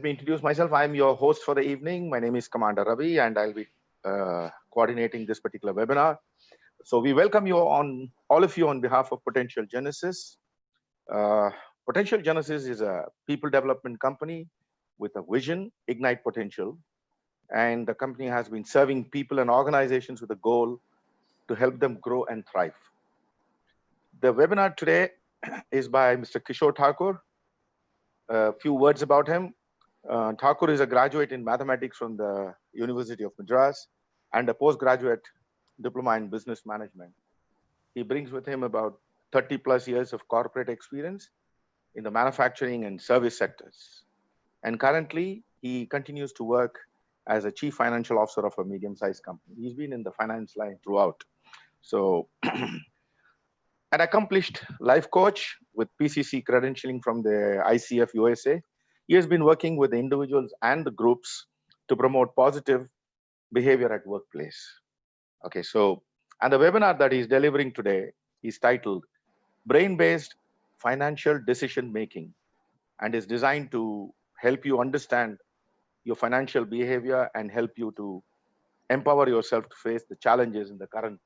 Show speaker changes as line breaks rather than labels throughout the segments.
Let me introduce myself. I'm your host for the evening. My name is Commander Ravi, and I'll be coordinating this particular webinar. So we welcome you all of you on behalf of Potential Genesis. Potential Genesis is a people development company with a vision, ignite potential, and the company has been serving people and organizations with a goal to help them grow and thrive. The webinar today is by Mr. Kishore Thakur. A few words about him. Thakur is a graduate in mathematics from the University of Madras and a postgraduate diploma in business management. He brings with him about 30 plus years of corporate experience in the manufacturing and service sectors. And currently, he continues to work as a chief financial officer of a medium-sized company. He's been in the finance line throughout. So, an accomplished life coach with PCC credentialing from the ICF USA. He has been working with the individuals and the groups to promote positive behavior at workplace. Okay, so, and the webinar that he's delivering today is titled Brain-Based Financial Decision Making and is designed to help you understand your financial behavior and help you to empower yourself to face the challenges in the current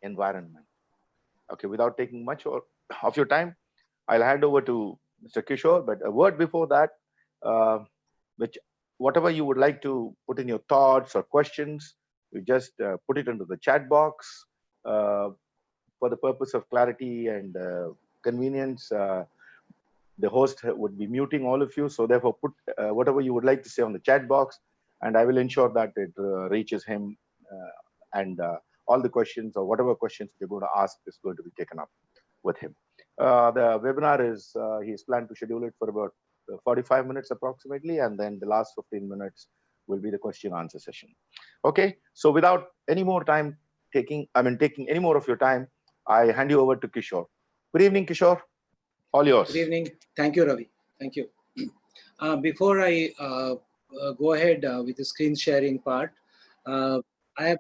environment. Okay, without taking much of your time, I'll hand over to Mr. Kishore, but a word before that, which whatever you would like to put in your thoughts or questions, you just put it into the chat box. For the purpose of clarity and convenience, the host would be muting all of you. So therefore, put whatever you would like to say on the chat box, and I will ensure that it reaches him and all the questions or whatever questions you're going to ask is going to be taken up with him. The webinar is, he's planned to schedule it for about 45 minutes approximately, and then the last 15 minutes will be the question answer session. Okay, so without any more time taking any more of your time, I hand you over to Kishore. Good evening, Kishore. All yours.
Good evening. Thank you, Ravi. Thank you. Before I go ahead with the screen sharing part, I have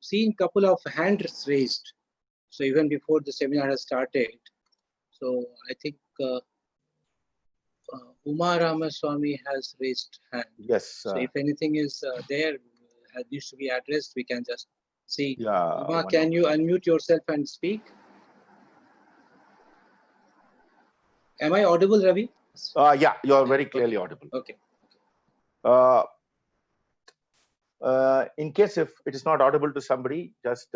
seen a couple of hands raised. So even before the seminar has started, so I think Uma Ramaswamy has raised hand.
Yes.
So if anything is there needs to be addressed, we can just see.
Yeah.
Uma, can you unmute yourself and speak? Am I audible, Ravi?
Yeah, you're very clearly audible.
Okay.
In case if it is not audible to somebody, just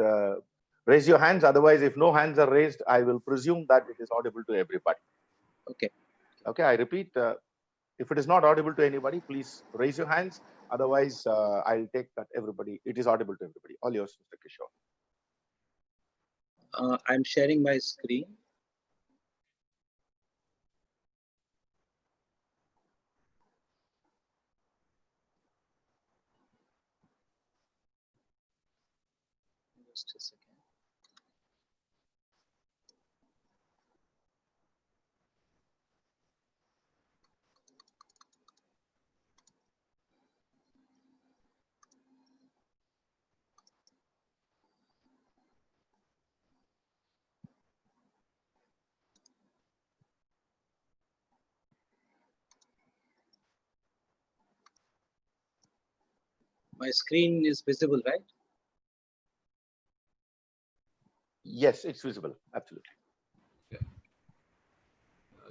raise your hands. Otherwise, if no hands are raised, I will presume that it is audible to everybody.
Okay.
Okay, I repeat, if it is not audible to anybody, please raise your hands. Otherwise, I'll take that it is audible to everybody. All yours, Mr. Kishore.
I'm sharing my screen. Just a second. My screen is visible, right?
Yes, it's visible. Absolutely.
Yeah.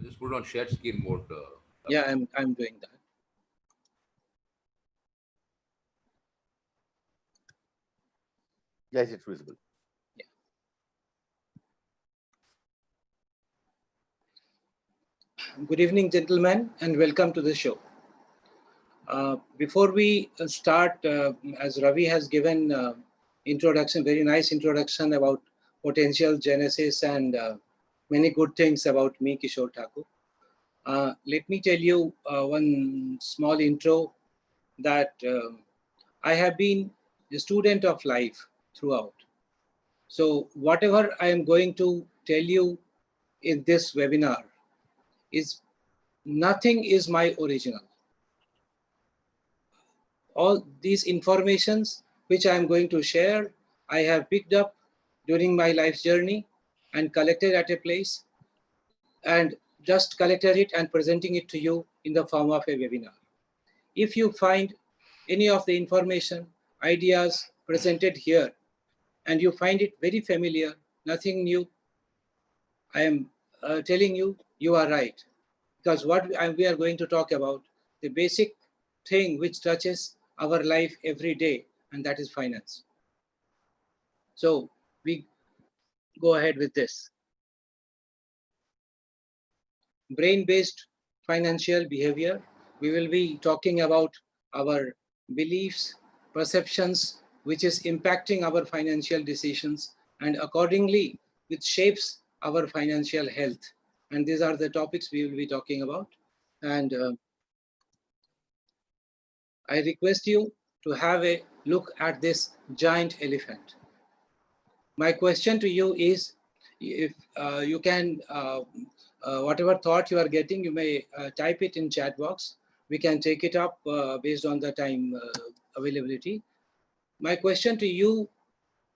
Just put it on shared screen mode.
Yeah, I'm doing that.
Yes, it's visible.
Yeah. Good evening, gentlemen, and welcome to the show. Before we start, as Ravi has given introduction, very nice introduction about Potential Genesis and many good things about me, Kishore Thakur. Let me tell you one small intro that I have been a student of life throughout. So whatever I am going to tell you in this webinar is nothing is my original. All these informations which I am going to share, I have picked up during my life's journey and collected at a place and just collected it and presenting it to you in the form of a webinar. If you find any of the information, ideas presented here, and you find it very familiar, nothing new, I am telling you, you are right. Because what we are going to talk about, the basic thing which touches our life every day, and that is finance. So we go ahead with this. Brain-based financial behavior. We will be talking about our beliefs, perceptions, which is impacting our financial decisions, and accordingly, which shapes our financial health. And these are the topics we will be talking about. And I request you to have a look at this giant elephant. My question to you is, if you can, whatever thought you are getting, you may type it in chat box. We can take it up based on the time availability. My question to you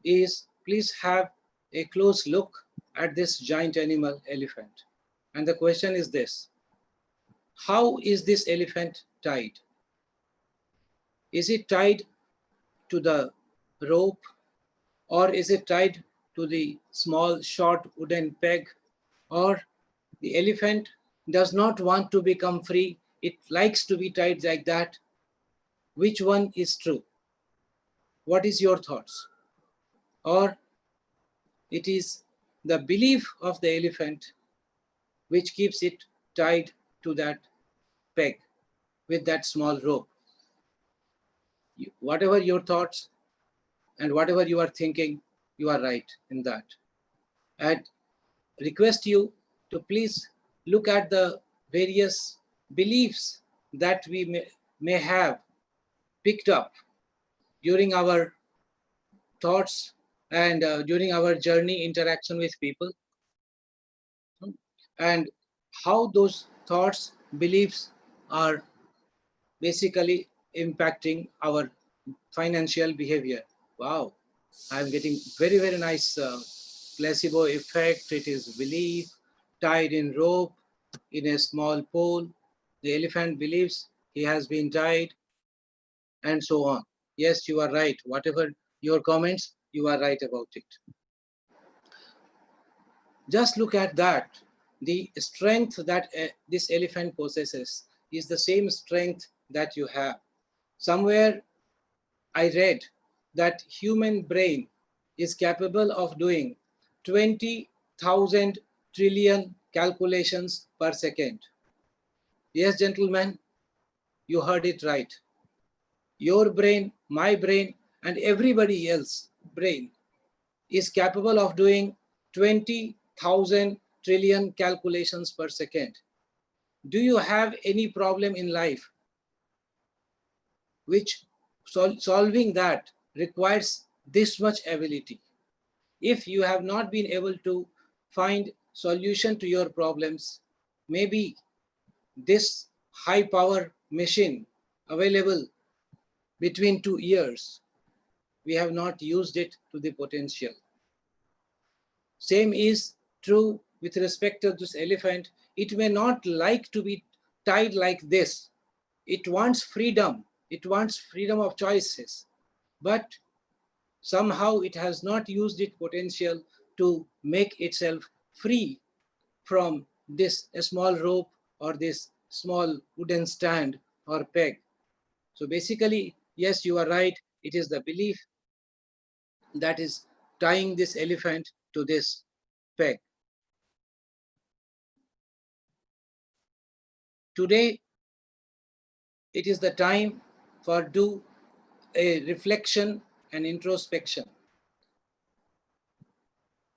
is, please have a close look at this giant animal, elephant. And the question is this: how is this elephant tied? Is it tied to the rope, or is it tied to the small short wooden peg, or the elephant does not want to become free, it likes to be tied like that? Which one is true? What is your thoughts? Or it is the belief of the elephant which keeps it tied to that peg with that small rope? Whatever your thoughts and whatever you are thinking, you are right in that. And request you to please look at the various beliefs that we may have picked up during our thoughts and during our journey interaction with people, and how those thoughts, beliefs are basically impacting our financial behavior. Wow, I'm getting very, very nice placebo effect. It is belief tied in rope in a small pole. The elephant believes he has been tied, and so on. Yes, you are right. Whatever your comments, you are right about it. Just look at that. The strength that this elephant possesses is the same strength that you have. Somewhere I read that human brain is capable of doing 20,000 trillion calculations per second. Yes, gentlemen, you heard it right. Your brain, my brain, and everybody else's brain is capable of doing 20,000 trillion calculations per second. Do you have any problem in life which solving that requires this much ability? If you have not been able to find solution to your problems, maybe this high power machine available between 2 ears, we have not used it to the potential. Same is true with respect to this elephant. It may not like to be tied like this. It wants freedom. It wants freedom of choices. But somehow it has not used its potential to make itself free from this small rope or this small wooden stand or peg. So basically, yes, you are right. It is the belief that is tying this elephant to this peg. Today, it is the time for do a reflection and introspection.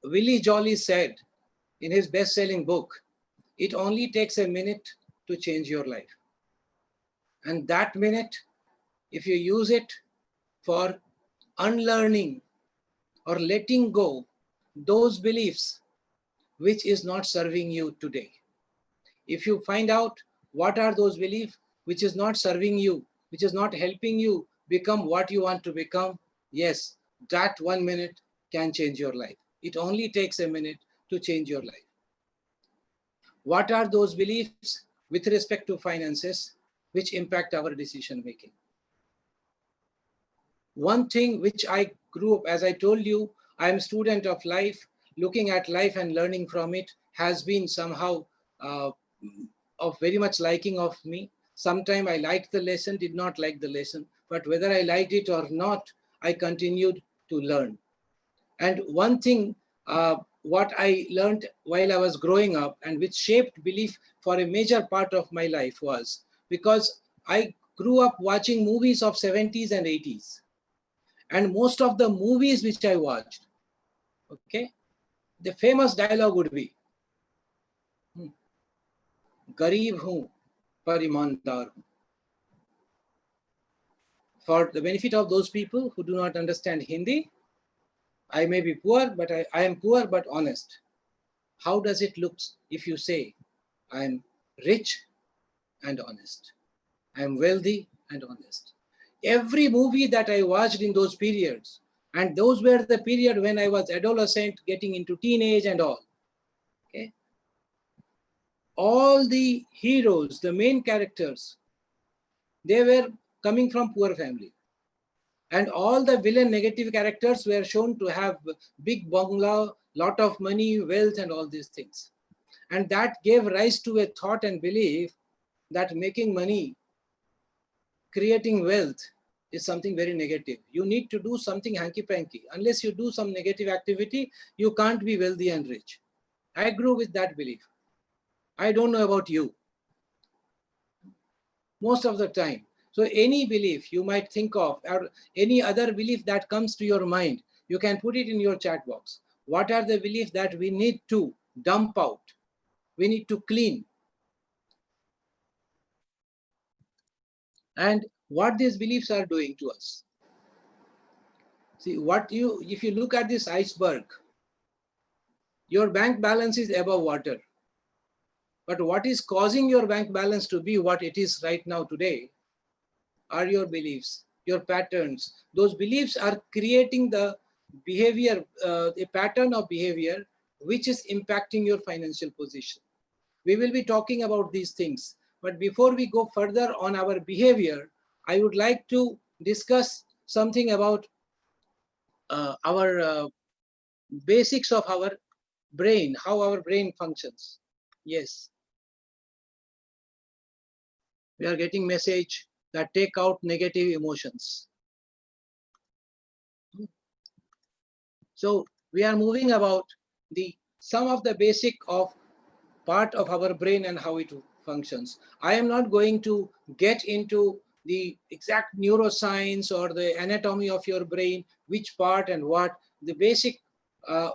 Willie Jolly said in his best-selling book, it only takes a minute to change your life. And that minute, if you use it for unlearning or letting go those beliefs which is not serving you today. If you find out what are those beliefs which is not serving you, which is not helping you become what you want to become, yes, that 1 minute can change your life. It only takes a minute to change your life. What are those beliefs with respect to finances? which impact our decision making. One thing which I grew up, as I told you, I am a student of life, looking at life and learning from it has been somehow uh, of very much liking of me. Sometime I liked the lesson, did not like the lesson, but whether I liked it or not, I continued to learn. And one thing, what I learned while I was growing up and which shaped belief for a major part of my life was because I grew up watching movies of 70s and 80s. And most of the movies which I watched, okay, the famous dialogue would be, "Garib hoon, par imandar hoon." For the benefit of those people who do not understand Hindi, I may be poor, but I am poor but honest. How does it look if you say, I am rich and honest? I am wealthy and honest. Every movie that I watched in those periods, and those were the period when I was adolescent, getting into teenage and all. Okay, all the heroes, the main characters, they were coming from poor family. And all the villain negative characters were shown to have big bungalow, lot of money, wealth, and all these things. And that gave rise to a thought and belief that making money, creating wealth is something very negative. You need to do something hanky-panky. Unless you do some negative activity, you can't be wealthy and rich. I grew with that belief. I don't know about you. Most of the time. So any belief you might think of, or any other belief that comes to your mind, you can put it in your chat box. What are the beliefs that we need to dump out? We need to clean. And what these beliefs are doing to us. See, if you look at this iceberg, your bank balance is above water. But what is causing your bank balance to be what it is right now today are your beliefs, your patterns. Those beliefs are creating the behavior, a pattern of behavior, which is impacting your financial position. We will be talking about these things. But before we go further on our behavior, I would like to discuss something about our basics of our brain, how our brain functions. Yes. We are getting message that take out negative emotions. So we are moving about some of the basic of part of our brain and how it functions. I am not going to get into the exact neuroscience or the anatomy of your brain, which part and what. The basic,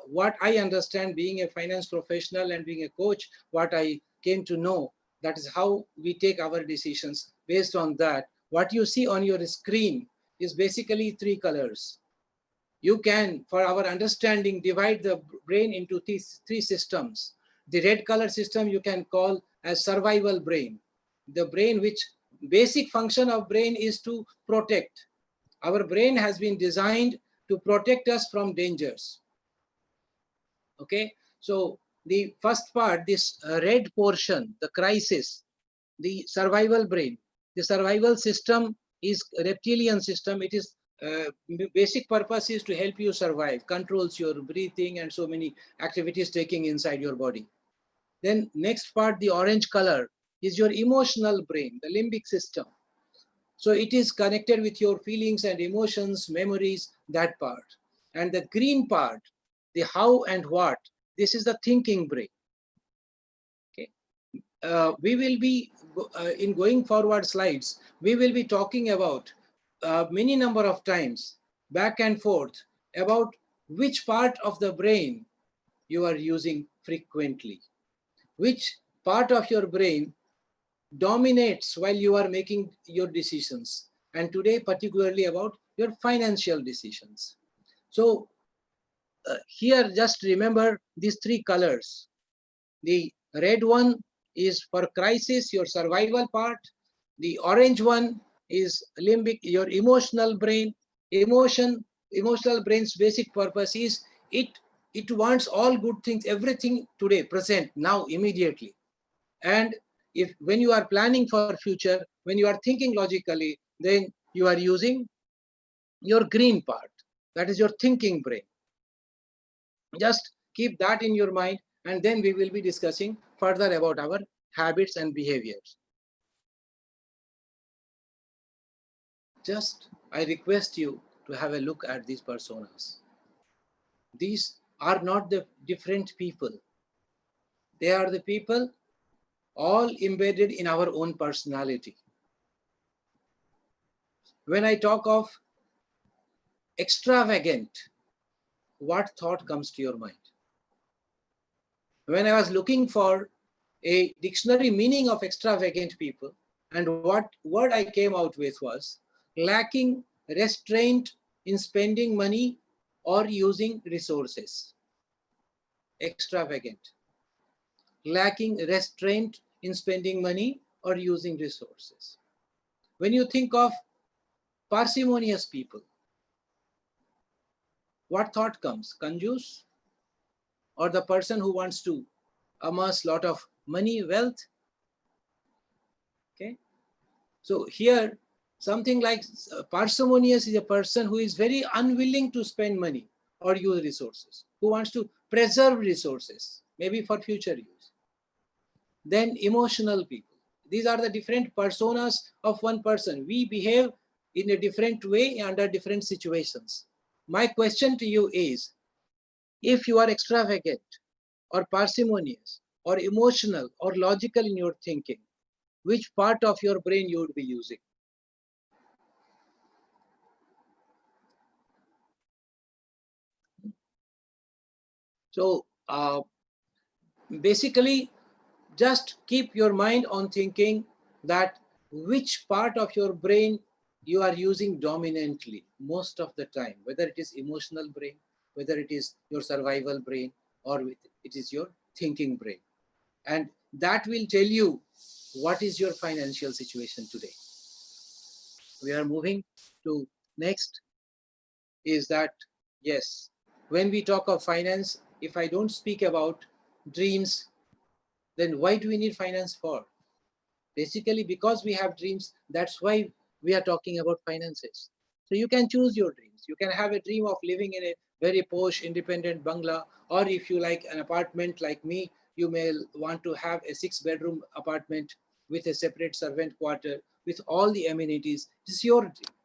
what I understand being a finance professional and being a coach, what I came to know, that is how we take our decisions based on that. What you see on your screen is basically 3 colors. You can, for our understanding, divide the brain into these 3 systems. The red color system you can call as survival brain. The brain which basic function of brain is to protect. Our brain has been designed to protect us from dangers. Okay, so the first part, this red portion, the crisis, the survival brain, the survival system is reptilian system. It is basic purpose is to help you survive, controls your breathing and so many activities taking inside your body. Then next part, the orange color, is your emotional brain, the limbic system. So it is connected with your feelings and emotions, memories, that part. And the green part, the how and what, this is the thinking brain. Okay. We will be, in going forward slides, we will be talking about many number of times, back and forth, about which part of the brain you are using frequently. Which part of your brain dominates while you are making your decisions. And today, particularly about your financial decisions. So here, just remember these 3 colors. The red one is for crisis, your survival part. The orange one is limbic, your emotional brain. Emotional brain's basic purpose is it wants all good things, everything today, present, now, immediately. And when you are planning for future, when you are thinking logically, then you are using your green part. That is your thinking brain. Just keep that in your mind, and then we will be discussing further about our habits and behaviors. Just I request you to have a look at these personas. These are not the different people. They are the people all embedded in our own personality. When I talk of extravagant, what thought comes to your mind? When I was looking for a dictionary meaning of extravagant people, and what word I came out with was lacking restraint in spending money or using resources. Extravagant. Lacking restraint in spending money or using resources. When you think of parsimonious people, what thought comes? Conjure? Or the person who wants to amass lot of money, wealth? Okay. So here, something like parsimonious is a person who is very unwilling to spend money or use resources, who wants to preserve resources, maybe for future use. Then emotional people. These are the different personas of one person. We behave in a different way under different situations. My question to you is, if you are extravagant or parsimonious or emotional or logical in your thinking, which part of your brain you would be using? So basically, just keep your mind on thinking that which part of your brain you are using dominantly most of the time, whether it is emotional brain, whether it is your survival brain, or it is your thinking brain. And that will tell you what is your financial situation today. We are moving to next is that, yes, when we talk of finance, if I don't speak about dreams, then why do we need finance for? Basically, because we have dreams, that's why we are talking about finances. So you can choose your dreams. You can have a dream of living in a very posh, independent bungalow, or if you like an apartment like me, you may want to have a 6-bedroom apartment with a separate servant quarter, with all the amenities. It's your dream.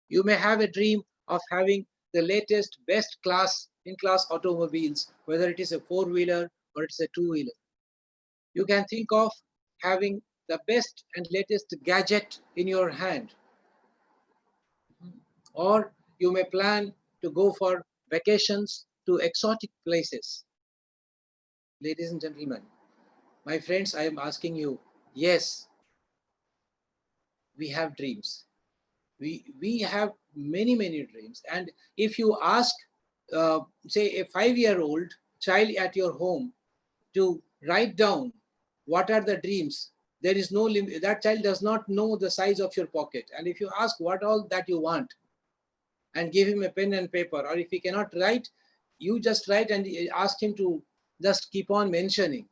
You may have a dream of having the latest, best class, in-class automobiles, whether it is a 4-wheeler or it's a 2-wheeler. You can think of having the best and latest gadget in your hand. Or you may plan to go for vacations to exotic places. Ladies and gentlemen, my friends, I am asking you, yes, we have dreams. We have many, many dreams. And if you ask, say, a 5-year-old child at your home to write down what are the dreams, there is no limit. That child does not know the size of your pocket. And if you ask what all that you want and give him a pen and paper, or if he cannot write, you just write and ask him to just keep on mentioning,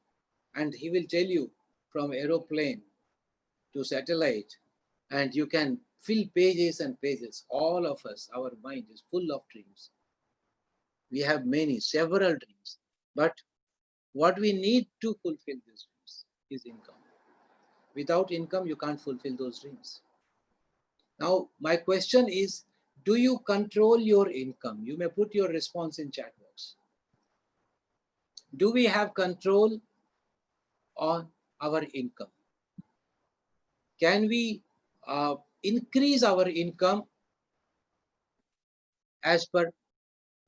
and he will tell you from aeroplane to satellite, and you can fill pages and pages. All of us, our mind is full of dreams. We have many, several dreams, but what we need to fulfill these dreams is income. Without income, you can't fulfill those dreams. Now, my question is, do you control your income? You may put your response in chat box. Do we have control on our income? Can we increase our income as per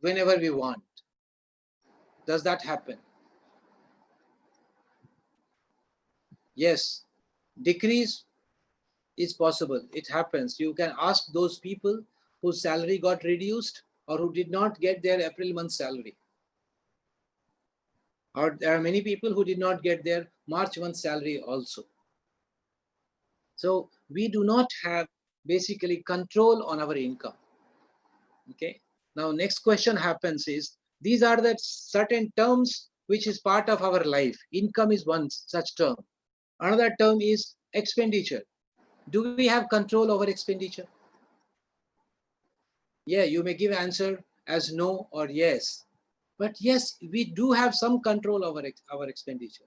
whenever we want? Does that happen? Yes. Decrease is possible. It happens. You can ask those people whose salary got reduced or who did not get their April month salary. Or there are many people who did not get their March month salary also. So we do not have basically control on our income. Okay. Now next question happens is, these are the certain terms which is part of our life. Income is one such term. Another term is expenditure. Do we have control over expenditure? Yeah, you may give answer as no or yes. But yes, we do have some control over our expenditure.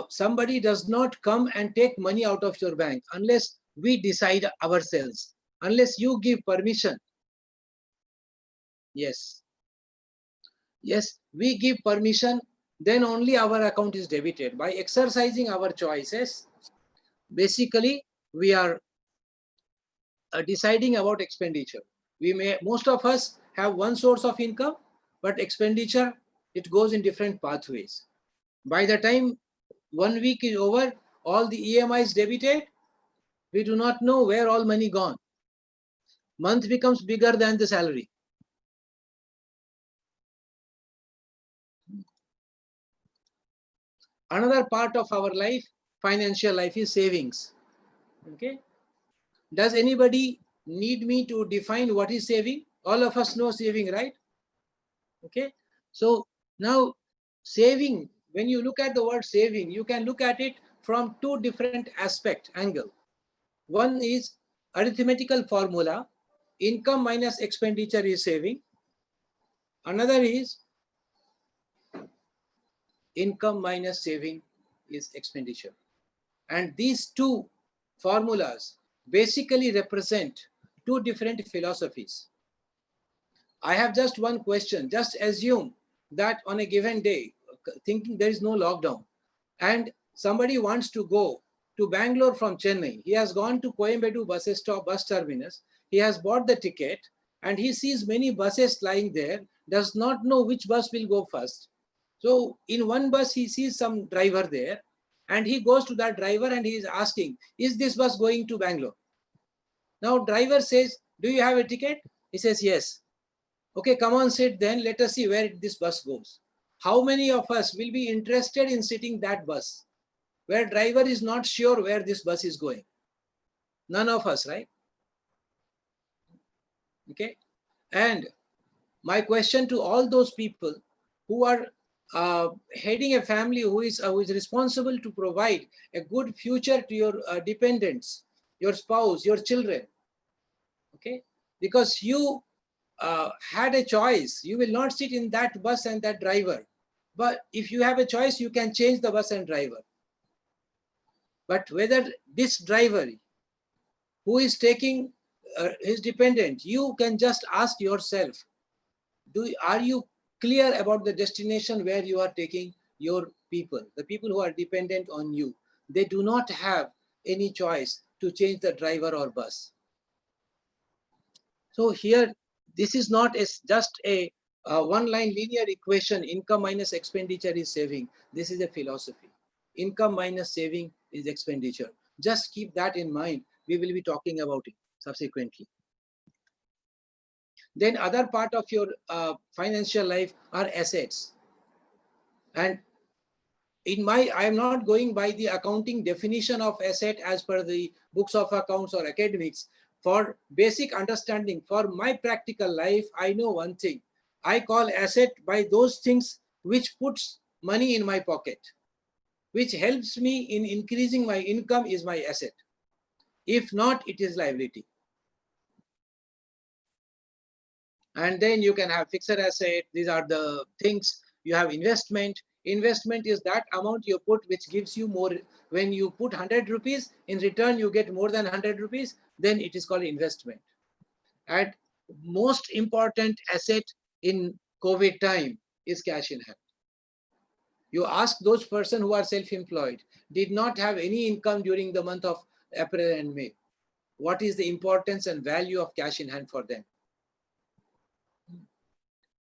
Somebody does not come and take money out of your bank unless we decide ourselves, unless you give permission. Yes. Yes, we give permission, then only our account is debited. By exercising our choices, basically we are deciding about expenditure. Most of us have one source of income, but expenditure, it goes in different pathways. By the time 1 week is over, all the EMIs debited, we do not know where all money gone. Month becomes bigger than the salary. Another part of our life, financial life, is savings. Okay. Does anybody need me to define what is saving? All of us know saving, right? Okay. So now saving, when you look at the word saving, you can look at it from two different angle. One is arithmetical formula, income minus expenditure is saving. Another is income minus saving is expenditure. And these two formulas basically represent two different philosophies. I have just one question. Just assume that on a given day, thinking there is no lockdown, and somebody wants to go to Bangalore from Chennai. He has gone to Coimbatore bus terminus. He has bought the ticket and he sees many buses lying there, does not know which bus will go first. So in one bus, he sees some driver there and he goes to that driver and he is asking, is this bus going to Bangalore? Now driver says, do you have a ticket? He says, yes. Okay, come on, sit then. Let us see where this bus goes. How many of us will be interested in sitting that bus where driver is not sure where this bus is going? None of us, right? Okay. And my question to all those people who are heading a family who is responsible to provide a good future to your dependents, your spouse, your children. Okay. Because you had a choice. You will not sit in that bus and that driver. But if you have a choice, you can change the bus and driver. But whether this driver who is taking his dependent, you can just ask yourself, are you clear about the destination where you are taking your people, the people who are dependent on you? They do not have any choice to change the driver or bus. So here, this is not just a one-line linear equation, income minus expenditure is saving. This is a philosophy. Income minus saving is expenditure. Just keep that in mind. We will be talking about it subsequently. Then other part of your financial life are assets. And I am not going by the accounting definition of asset as per the books of accounts or academics. For basic understanding, for my practical life, I know one thing. I call asset by those things which puts money in my pocket, which helps me in increasing my income is my asset. If not, it is liability. And then you can have fixed asset. These are the things. You have investment. Investment is that amount you put which gives you more. When you put 100 rupees, in return you get more than 100 rupees, then it is called investment. And most important asset in COVID time is cash in hand. You ask those persons who are self-employed, did not have any income during the month of April and May. What is the importance and value of cash in hand for them?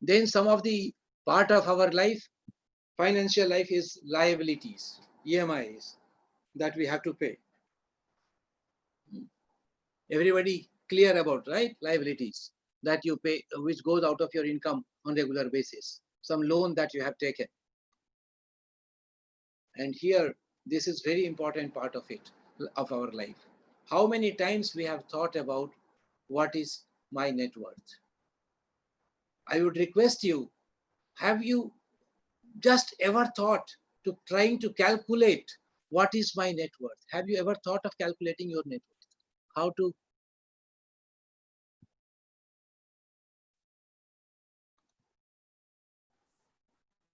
Then some of the part of our life, financial life, is liabilities, EMIs that we have to pay. Everybody clear about, right? Liabilities that you pay, which goes out of your income on regular basis. Some loan that you have taken. And here, this is very important part of it, of our life. How many times we have thought about what is my net worth? I would request you, have you just ever thought to trying to calculate what is my net worth? Have you ever thought of calculating your net worth? How to?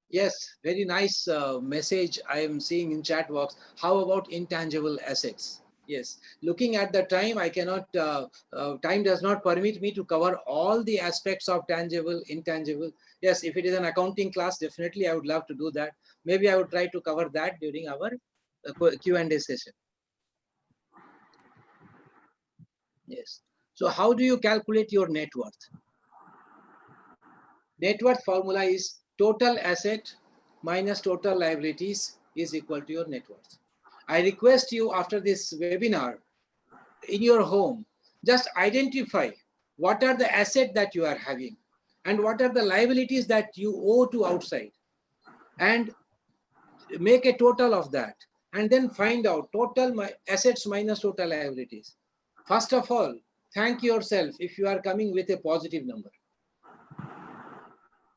Yes, very nice message I am seeing in chat box. How about intangible assets? Yes, looking at the time, I cannot, time does not permit me to cover all the aspects of tangible, intangible. Yes, if it is an accounting class, definitely I would love to do that. Maybe I would try to cover that during our Q&A session. Yes. So how do you calculate your net worth? Net worth formula is total asset minus total liabilities is equal to your net worth. I request you after this webinar, in your home, just identify what are the assets that you are having and what are the liabilities that you owe to outside, and make a total of that, and then find out total assets minus total liabilities. First of all, thank yourself if you are coming with a positive number.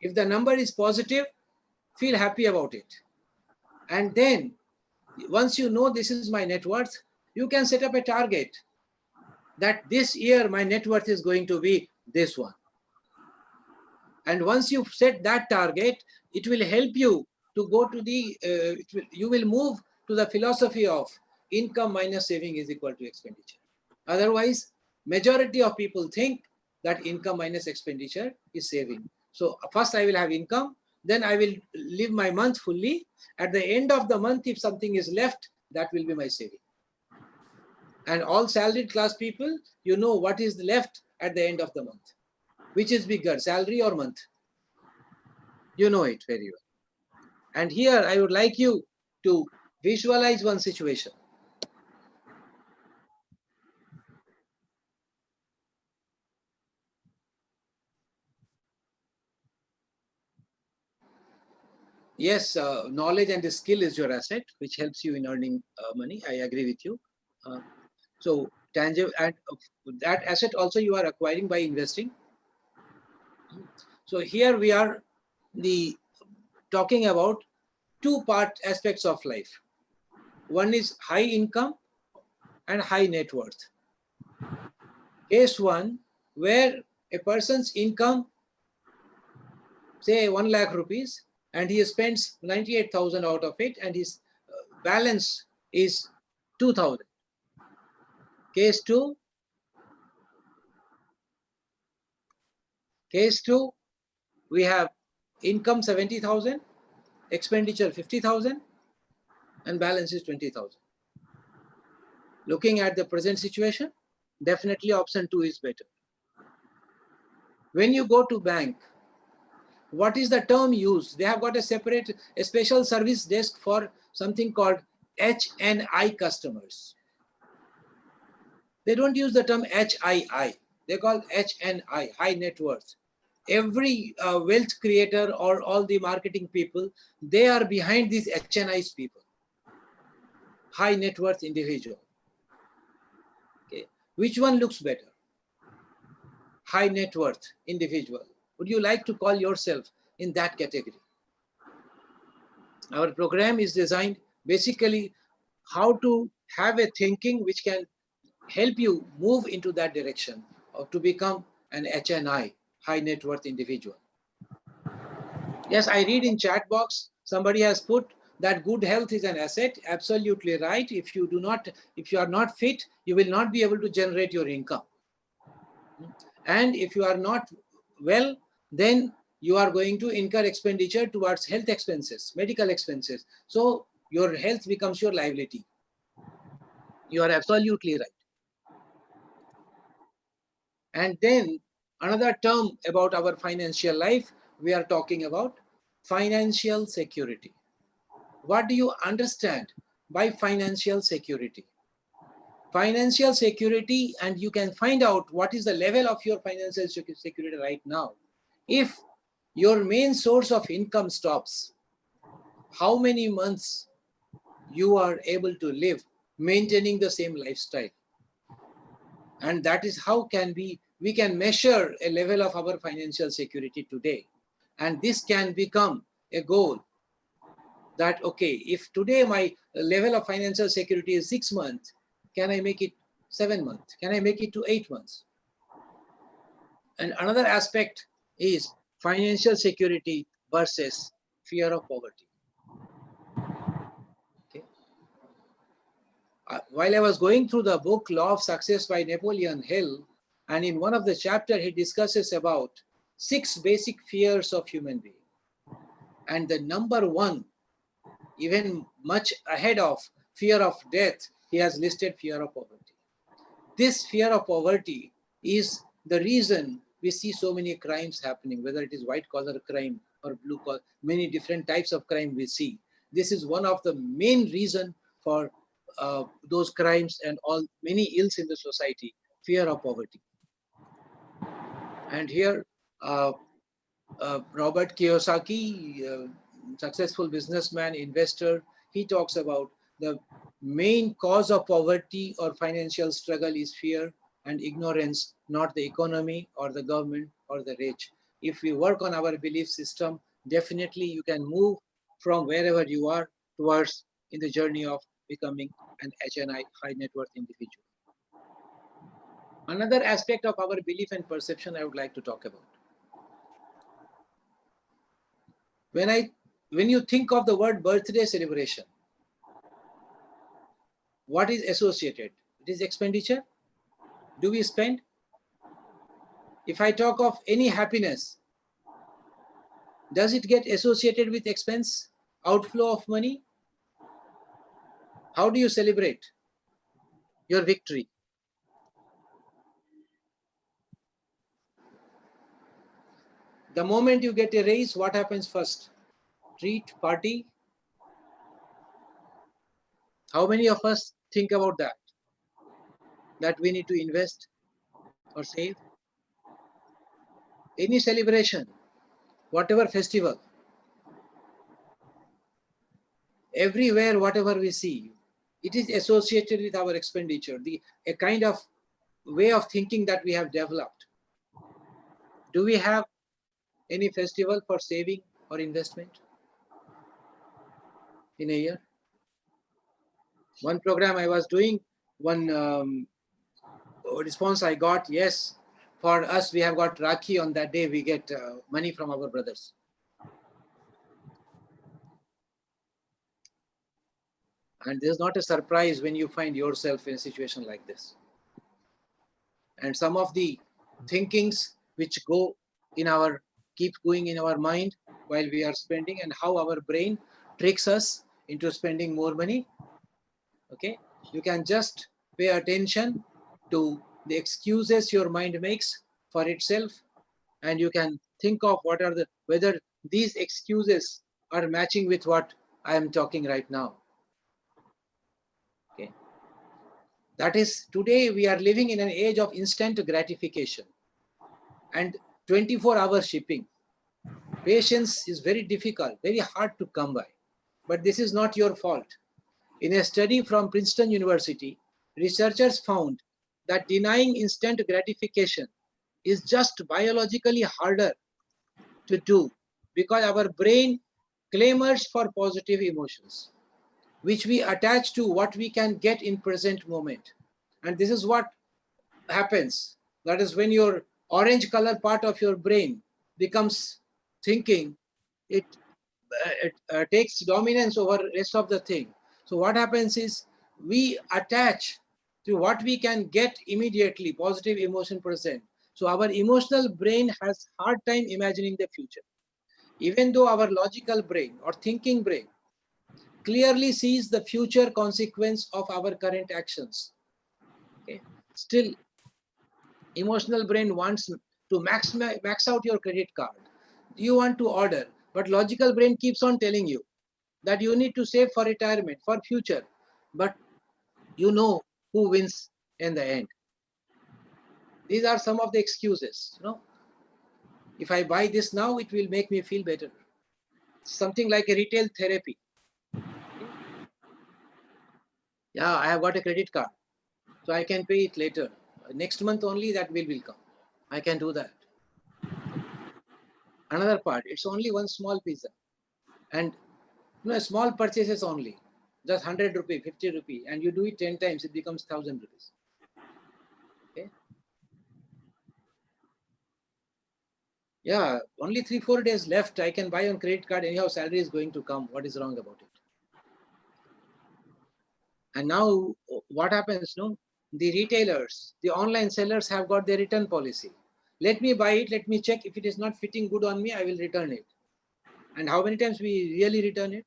If the number is positive, feel happy about it. And then once you know this is my net worth, you can set up a target that this year my net worth is going to be this one. And once you set that target, it will help you to go to the, you will move to the philosophy of income minus saving is equal to expenditure. Otherwise, majority of people think that income minus expenditure is saving. So first I will have income, then I will live my month fully. At the end of the month, if something is left, that will be my saving. And all salaried class people, you know what is left at the end of the month. Which is bigger, salary or month? You know it very well. And here I would like you to visualize one situation. Yes, knowledge and skill is your asset, which helps you in earning money. I agree with you. So tangible, and that asset also you are acquiring by investing. So here we are talking about two aspects of life. One is high income and high net worth. Case one, where a person's income, say 1 lakh rupees, and he spends 98,000 out of it, and his balance is 2,000. Case two, we have income 70,000, expenditure 50,000, and balance is 20,000. Looking at the present situation, definitely option 2 is better. When you go to bank, what is the term used? They have got a special service desk for something called HNI customers. They don't use the term HII. They call HNI, high net worth. Every wealth creator or all the marketing people, they are behind these HNIs people. High net worth individual. Okay. Which one looks better? High net worth individual. Would you like to call yourself in that category? Our program is designed basically how to have a thinking which can help you move into that direction or to become an HNI, high net worth individual. Yes, I read in chat box, somebody has put that good health is an asset. Absolutely right. If you are not fit, you will not be able to generate your income. And if you are not well, then you are going to incur expenditure towards health expenses, medical expenses. So your health becomes your liability. You are absolutely right. And then another term about our financial life, we are talking about financial security. What do you understand by financial security? Financial security, and you can find out what is the level of your financial security right now. If your main source of income stops, how many months you are able to live maintaining the same lifestyle? And that is how can we can measure a level of our financial security today. And this can become a goal that, okay, if today my level of financial security is 6 months, can I make it 7 months? Can I make it to 8 months? And another aspect is financial security versus fear of poverty. Okay. While I was going through the book Law of Success by Napoleon Hill, and in one of the chapters he discusses about 6 basic fears of human being. And the number one, even much ahead of fear of death, he has listed fear of poverty. This fear of poverty is the reason we see so many crimes happening, whether it is white collar crime or blue collar, many different types of crime we see. This is one of the main reason for those crimes and all many ills in the society, fear of poverty. And here, Robert Kiyosaki, successful businessman, investor, he talks about the main cause of poverty or financial struggle is fear and ignorance, not the economy or the government or the rich. If we work on our belief system, definitely you can move from wherever you are towards in the journey of becoming an HNI, high net worth individual. Another aspect of our belief and perception I would like to talk about. When you think of the word birthday celebration, what is associated? It is expenditure. Do we spend? If I talk of any happiness, does it get associated with expense, outflow of money? How do you celebrate your victory? The moment you get a raise, what happens first? Treat, party? How many of us think about that? That we need to invest or save? Any celebration, whatever festival, everywhere, whatever we see, it is associated with our expenditure, a kind of way of thinking that we have developed. Do we have any festival for saving or investment in a year? One program I was doing, one response I got, yes, for us, we have got Rakhi on that day, we get money from our brothers. And this is not a surprise when you find yourself in a situation like this. And some of the thinkings which keep going in our mind while we are spending, and how our brain tricks us into spending more money. Okay, you can just pay attention to the excuses your mind makes for itself, and you can think of whether these excuses are matching with what I am talking right now. Okay, that is, today we are living in an age of instant gratification and 24-hour shipping. Patience is very difficult, very hard to come by, but this is not your fault. In a study from Princeton University, researchers found that denying instant gratification is just biologically harder to do because our brain clamors for positive emotions, which we attach to what we can get in present moment. And this is what happens. That is when your orange color part of your brain becomes thinking, it takes dominance over rest of the thing. So what happens is we attach to what we can get immediately, positive emotion present. So our emotional brain has hard time imagining the future. Even though our logical brain or thinking brain clearly sees the future consequence of our current actions. Okay. Still, emotional brain wants to max out your credit card. You want to order, but logical brain keeps on telling you that you need to save for retirement, for future. But you know who wins in the end. These are some of the excuses. If I buy this now, it will make me feel better. Something like a retail therapy. Yeah, I have got a credit card, so I can pay it later. Next month only that bill will come. I can do that. Another part, it's only one small pizza. And small purchases only. just 100 rupee, 50 rupee, and you do it 10 times, it becomes 1,000 rupees. Okay. Yeah, only 3-4 days left. I can buy on credit card. Anyhow, salary is going to come. What is wrong about it? And now what happens? No, the retailers, the online sellers have got their return policy. Let me buy it. Let me check. If it is not fitting good on me, I will return it. And how many times we really return it?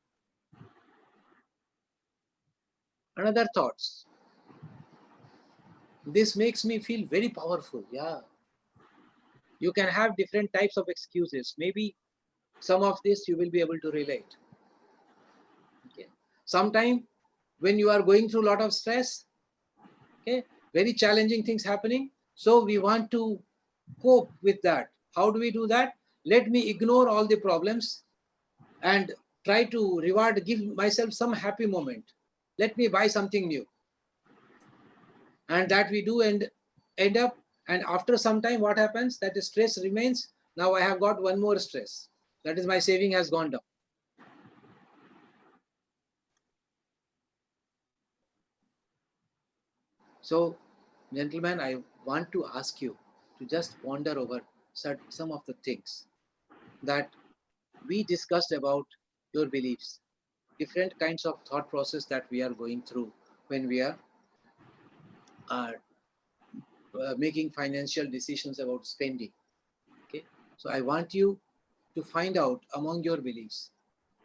Another thoughts. This makes me feel very powerful. Yeah. You can have different types of excuses. Maybe some of this you will be able to relate. Okay. Sometime when you are going through a lot of stress, okay, very challenging things happening. So we want to cope with that. How do we do that? Let me ignore all the problems and try to reward, give myself some happy moment. Let me buy something new. And that we do and end up, and after some time what happens? That the stress remains. Now I have got one more stress. That is, my saving has gone down. So, gentlemen, I want to ask you to just ponder over some of the things that we discussed about your beliefs, different kinds of thought process that we are going through when we are uh, making financial decisions about spending. Okay, so I want you to find out among your beliefs,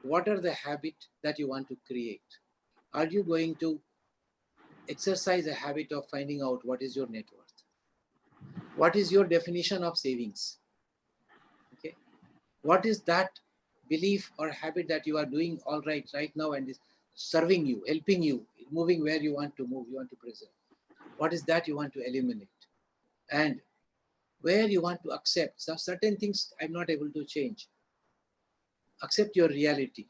what are the habits that you want to create? Are you going to exercise a habit of finding out what is your net worth? What is your definition of savings? Okay, what is that belief or habit that you are doing all right now and is serving you, helping you, moving where you want to move, you want to preserve? What is that you want to eliminate? And where you want to accept so certain things I'm not able to change. Accept your reality.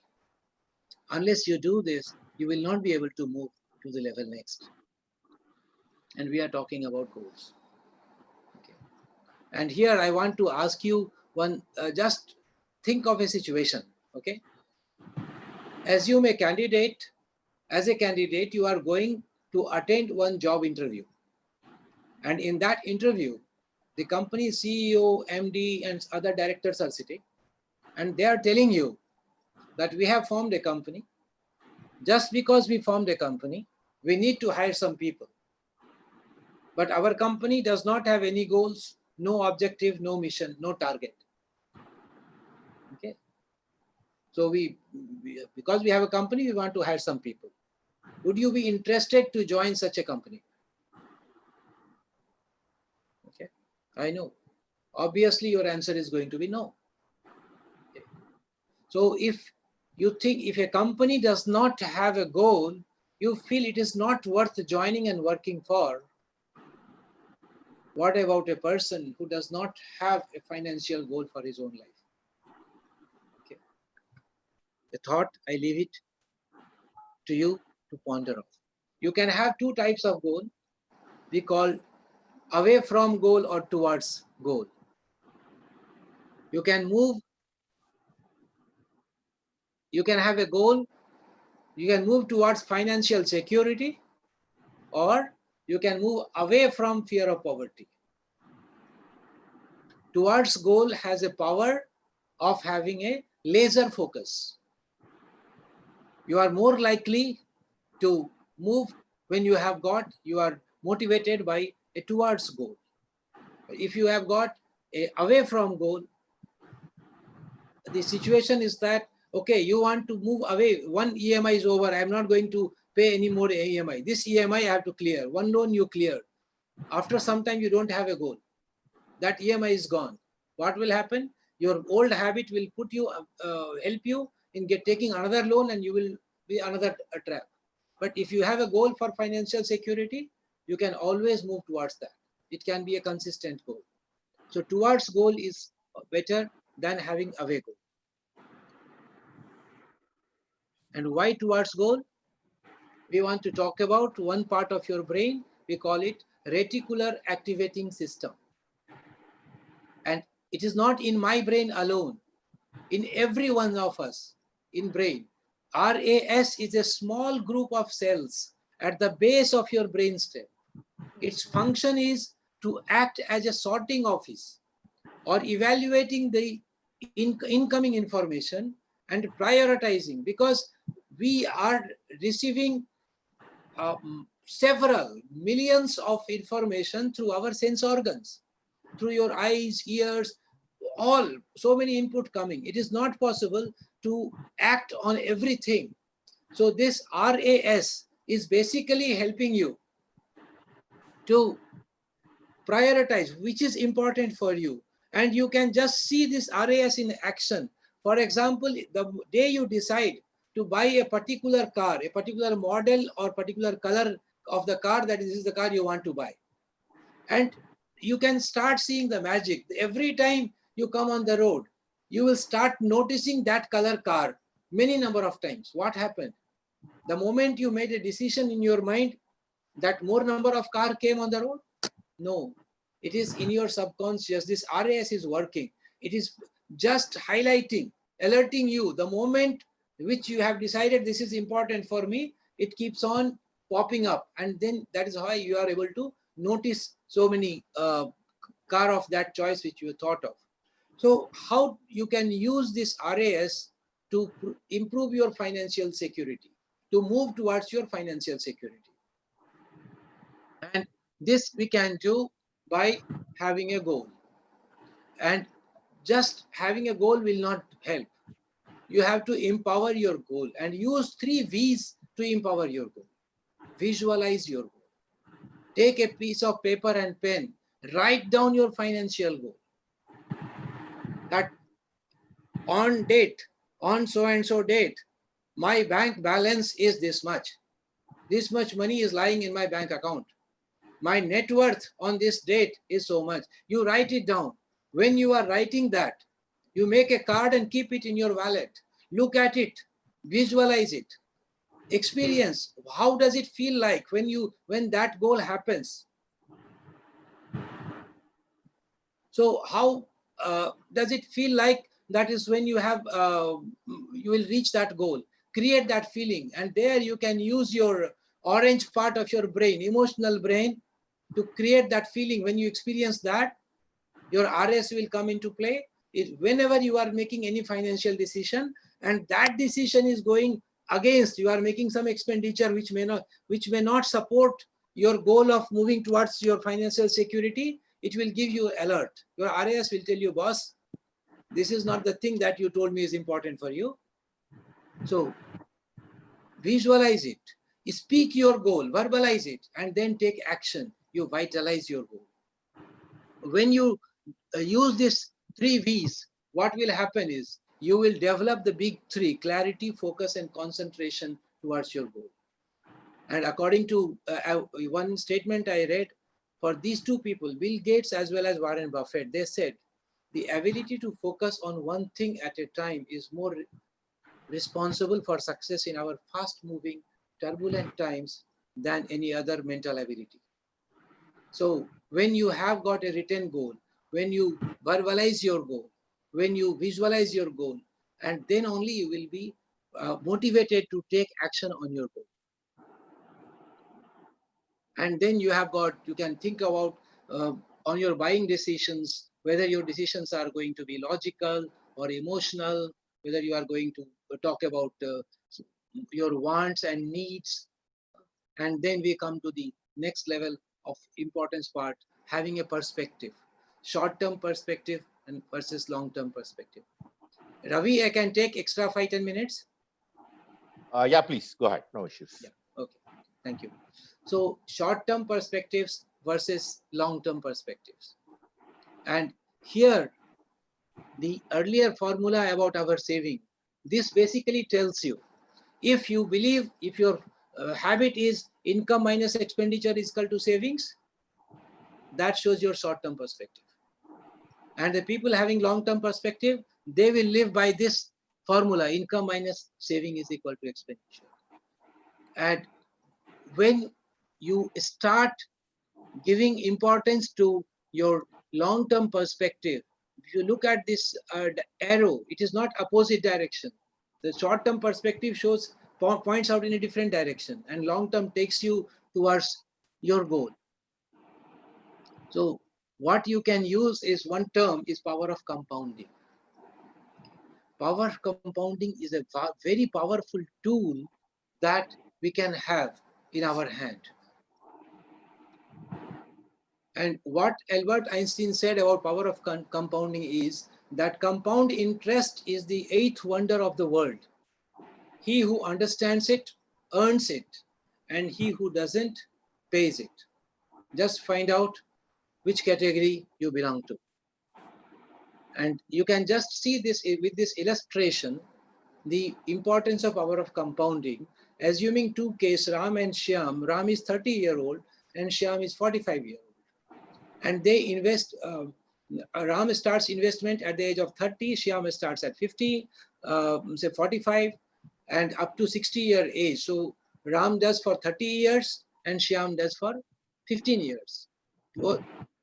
Unless you do this, you will not be able to move to the level next. And we are talking about goals. Okay. And here I want to ask you one, just think of a situation. Okay. Assume a candidate, as a candidate, you are going to attend one job interview. And in that interview, the company CEO, MD, and other directors are sitting, and they are telling you that we have formed a company. Just because we formed a company, we need to hire some people. But our company does not have any goals, no objective, no mission, no target. Okay. So because we have a company, we want to hire some people. Would you be interested to join such a company? Okay. I know. Obviously, your answer is going to be no. Okay. So if you think if a company does not have a goal, you feel it is not worth joining and working for. What about a person who does not have a financial goal for his own life? Okay. The thought, I leave it to you to ponder on. You can have two types of goal. We call away from goal or towards goal. You can move, you can have a goal, you can move towards financial security, or you can move away from fear of poverty. Towards goal has a power of having a laser focus. You are more likely to move when you are motivated by a towards goal. If you have got a away from goal, the situation is that, okay, you want to move away. One EMI is over. I'm not going to pay any more EMI. This EMI I have to clear. One loan you cleared. After some time, you don't have a goal. That EMI is gone. What will happen? Your old habit will put you, help you in taking another loan, and you will be another trap. But if you have a goal for financial security, you can always move towards that. It can be a consistent goal. So towards goal is better than having away goal. And why towards goal? We want to talk about one part of your brain. We call it reticular activating system. And it is not in my brain alone. In every one of us in brain, RAS is a small group of cells at the base of your brainstem. Its function is to act as a sorting office or evaluating the incoming information and prioritizing, because we are receiving several millions of information through our sense organs, through your eyes, ears, all, so many input coming. It is not possible to act on everything. So this RAS is basically helping you to prioritize which is important for you. And you can just see this RAS in action. For example, the day you decide to buy a particular car, a particular model or particular color of the car, that is the car you want to buy. And you can start seeing the magic. Every time you come on the road, you will start noticing that color car many number of times. What happened? The moment you made a decision in your mind, that more number of car came on the road? No, it is in your subconscious. This RAS is working. It is just highlighting, alerting you. The moment which you have decided this is important for me, it keeps on popping up. And then that is how you are able to notice so many car of that choice which you thought of. So how you can use this RAS to improve your financial security, to move towards your financial security. And this we can do by having a goal. And just having a goal will not help. You have to empower your goal and use 3 V's to empower your goal. Visualize your goal. Take a piece of paper and pen, write down your financial goal. That on date, on so and so date, my bank balance is this much. This much money is lying in my bank account. My net worth on this date is so much. You write it down. When you are writing that, you make a card and keep it in your wallet. Look at it, visualize it, experience. How does it feel like when that goal happens? So how does it feel like? That is when you have you will reach that goal. Create that feeling, and there you can use your orange part of your brain, emotional brain, to create that feeling. When you experience that, your RS will come into play. Whenever you are making any financial decision, and that decision is going against, you are making some expenditure which may not support your goal of moving towards your financial security, it will give you alert. Your RS will tell you, boss, this is not the thing that you told me is important for you. So visualize it, speak your goal, verbalize it, and then take action. You vitalize your goal. When you use these 3 V's, what will happen is you will develop the big 3: clarity, focus, and concentration towards your goal. And according to one statement I read, for these 2 people, Bill Gates as well as Warren Buffett, they said the ability to focus on one thing at a time is more responsible for success in our fast-moving, turbulent times than any other mental ability. So when you have got a written goal, when you verbalize your goal, when you visualize your goal, and then only you will be motivated to take action on your goal. And then you can think about on your buying decisions, whether your decisions are going to be logical or emotional, whether you are going to talk about your wants and needs. And then we come to the next level of importance part, having a perspective, short-term perspective and versus long-term perspective. Ravi, I can take extra 5-10 minutes.
Yeah, please go ahead. No issues.
Yeah. Okay. Thank you. So short-term perspectives versus long-term perspectives. And here, the earlier formula about our saving, this basically tells you, if you believe, if your habit is income minus expenditure is equal to savings, that shows your short-term perspective. And the people having long-term perspective, they will live by this formula: income minus saving is equal to expenditure. And when you start giving importance to your long-term perspective, if you look at this arrow, it is not opposite direction. The short-term perspective points out in a different direction, and long-term takes you towards your goal. So what you can use is one term is power of compounding. Power of compounding is a very powerful tool that we can have in our hand. And what Albert Einstein said about power of compounding is that compound interest is the eighth wonder of the world. He who understands it earns it, and he who doesn't pays it. Just find out which category you belong to. And you can just see this with this illustration, the importance of power of compounding. Assuming two cases, Ram and Shyam. Ram is 30-year-old and Shyam is 45-year-old. And they invest, Ram starts investment at the age of 30, Shyam starts at 50, say 45, and up to 60-year age. So Ram does for 30 years and Shyam does for 15 years. So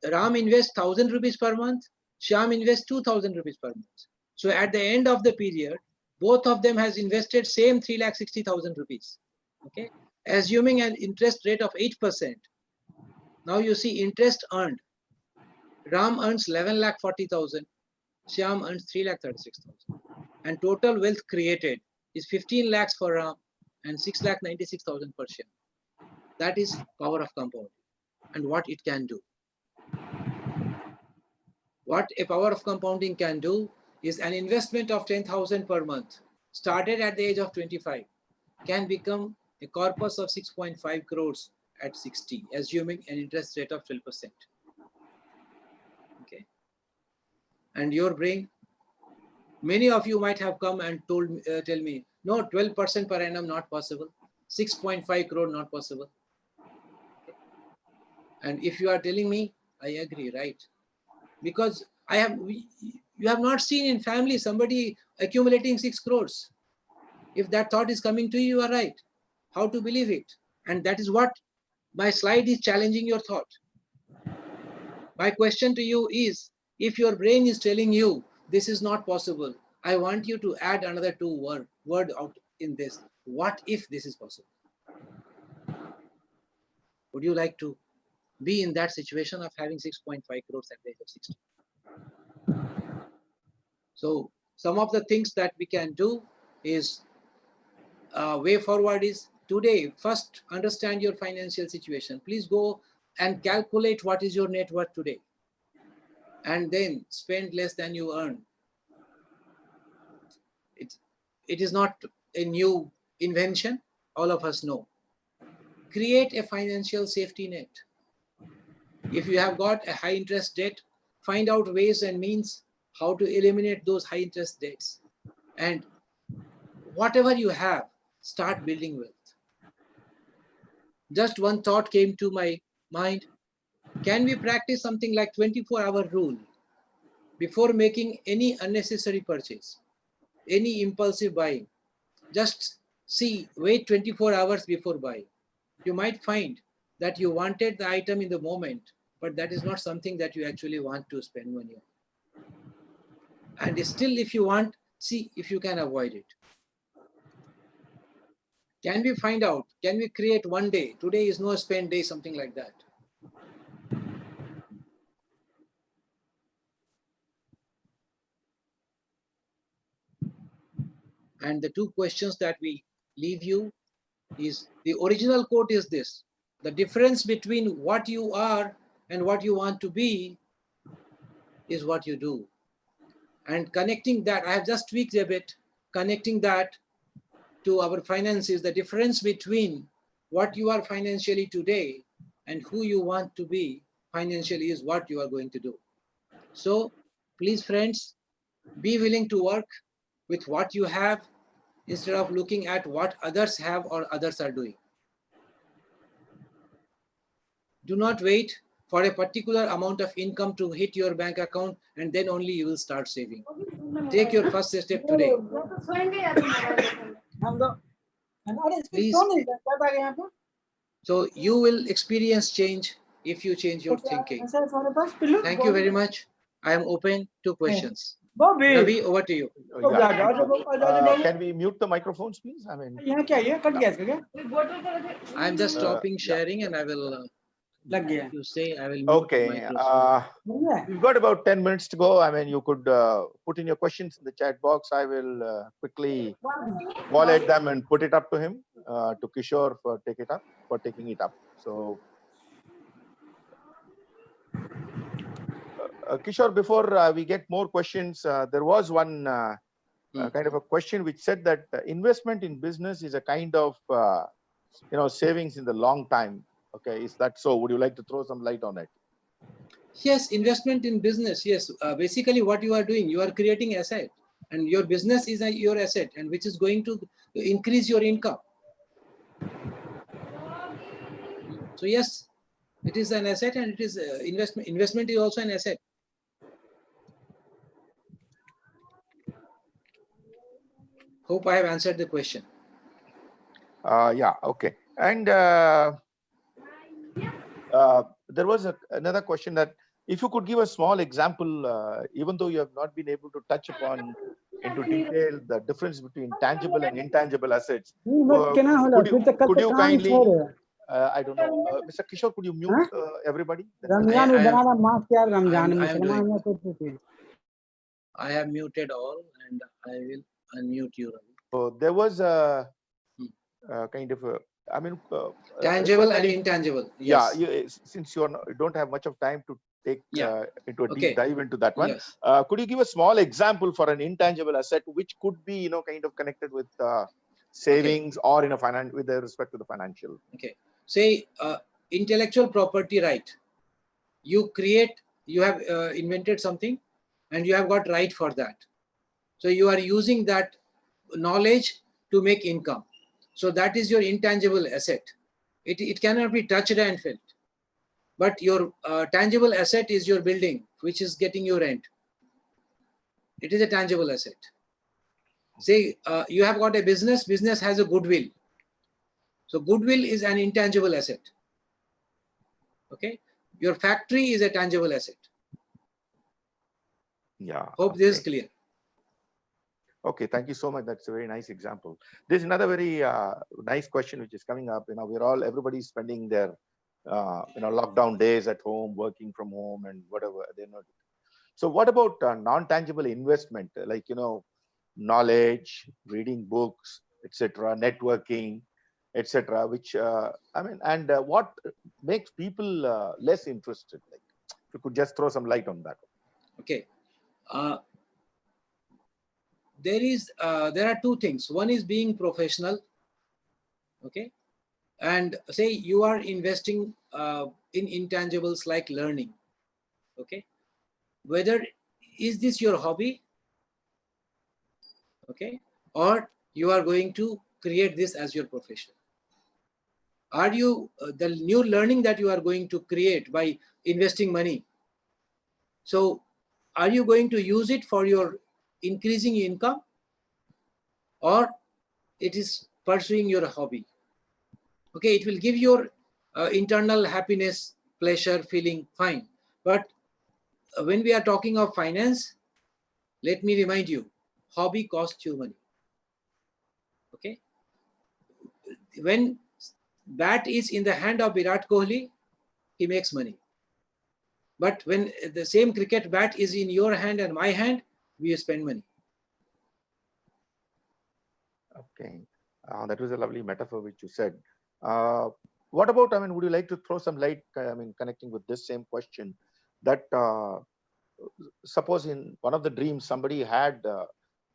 Ram invests 1,000 rupees per month, Shyam invests 2,000 rupees per month. So at the end of the period, both of them has invested same 3,60,000 rupees. Okay, assuming an interest rate of 8%. Now you see interest earned. Ram earns 11,40,000, Shyam earns 3,36,000, and total wealth created is 15 lakhs for Ram and 6,96,000 for Shyam. That is power of compounding and what it can do. What a power of compounding can do is an investment of 10,000 per month, started at the age of 25, can become a corpus of 6.5 crores at 60, assuming an interest rate of 12%. Okay. And your brain, many of you might have come and tell me, no, 12% per annum not possible, 6.5 crore not possible. Okay. And if you are telling me, I agree, right? Because you have not seen in family somebody accumulating 6 crores. If that thought is coming to you, you are right. How to believe it? And that is what my slide is challenging your thought. My question to you is, if your brain is telling you this is not possible, I want you to add another word out in this. What if this is possible? Would you like to be in that situation of having 6.5 crores at the age of 60? So some of the things that we can do is, way forward is, today, first understand your financial situation. Please go and calculate what is your net worth today. And then spend less than you earn. It is not a new invention. All of us know. Create a financial safety net. If you have got a high interest debt, find out ways and means how to eliminate those high interest debts. And whatever you have, start building wealth. Just one thought came to my mind. Can we practice something like 24-hour rule before making any unnecessary purchase, any impulsive buying? Just wait 24 hours before buying. You might find that you wanted the item in the moment, but that is not something that you actually want to spend money on. And still, if you want, see if you can avoid it. Can we find out, can we create one day, today is no spend day, something like that? And the two questions that we leave you is, the original quote is this: the difference between what you are and what you want to be is what you do. And connecting that, I have just tweaked a bit, connecting that to our finances, the difference between what you are financially today and who you want to be financially is what you are going to do. So please, friends, be willing to work with what you have instead of looking at what others have or others are doing. Do not wait for a particular amount of income to hit your bank account and then only you will start saving. Take your first step today. Please. So you will experience change if you change your thinking. Thank you very much. I am open to questions.
Bobby.
Ravi, over to you.
Can we mute the microphones, please? I mean,
यहाँ क्या है? Cut गया इसका क्या?
I am just stopping
yeah.
sharing and I will,
लग गया.
you say, I will mute
Okay.
microphone.
We've got about 10 minutes to go. I mean, you could put in your questions in the chat box. I will quickly collate them and put it up to him, to Kishore for taking it up. So, Kishore, before we get more questions, there was one kind of a question which said that investment in business is a kind of savings in the long time. Okay, is that so? Would you like to throw some light on it?
Yes, investment in business. Yes, basically what you are doing, you are creating asset, and your business is your asset, and which is going to increase your income. So yes, it is an asset, and it is investment. Investment is also an asset. Hope I have answered the question.
Yeah. Okay. And there was another question that if you could give a small example, even though you have not been able to touch upon into detail the difference between tangible and intangible assets, could you kindly, I don't know, Mr. Kishore, could you mute everybody?
I have muted all, and I will unmute you.
So there was a kind of a, I mean,
tangible and intangible. Yes.
Yeah, since you don't have much of time to take into a deep dive into that one,
yes.
Could you give a small example for an intangible asset which could be, kind of connected with savings or in a with respect to the financial?
Okay. Say intellectual property right. You have invented something, and you have got right for that. So you are using that knowledge to make income. So that is your intangible asset. It cannot be touched and felt. But your tangible asset is your building, which is getting you rent. It is a tangible asset. Say you have got a business has a goodwill. So goodwill is an intangible asset. Okay. Your factory is a tangible asset.
Yeah.
Hope this is clear.
Okay, thank you so much. That's a very nice example. There's another very nice question which is coming up. Everybody's spending their lockdown days at home, working from home, and whatever they're not. So, what about non-tangible investment, like knowledge, reading books, etc., networking, etc., which what makes people less interested? Like, if you could just throw some light on that.
Okay. There are two things. One is being professional. Okay. And say you are investing in intangibles like learning. Okay. Whether is this your hobby? Okay. Or you are going to create this as your profession. Are you the new learning that you are going to create by investing money? So are you going to use it for your increasing income, or it is pursuing your hobby? Okay, it will give your internal happiness, pleasure, feeling, fine. But when we are talking of finance, let me remind you, hobby costs you money. Okay. When bat is in the hand of Virat Kohli, he makes money. But when the same cricket bat is in your hand and my hand, we spend money.
Okay, that was a lovely metaphor which you said. What about, would you like to throw some light, connecting with this same question, that suppose in one of the dreams, somebody had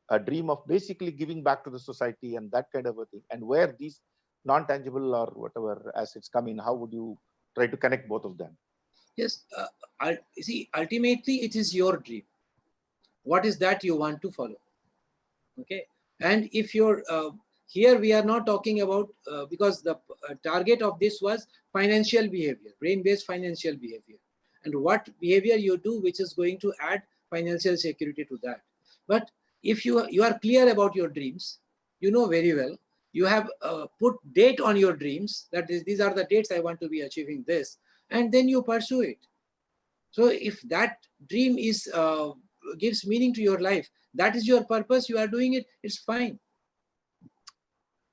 a dream of basically giving back to the society and that kind of a thing, and where these non-tangible or whatever assets come in, how would you try to connect both of them?
Yes, see, ultimately it is your dream. What is that you want to follow? Okay, and if you're here, we are not talking about because the target of this was financial behavior, brain-based financial behavior, and what behavior you do which is going to add financial security to that. But if you are clear about your dreams, you know very well, you have put date on your dreams, that is, these are the dates I want to be achieving this, and then you pursue it. So if that dream is gives meaning to your life, that is your purpose, you are doing it, it's fine.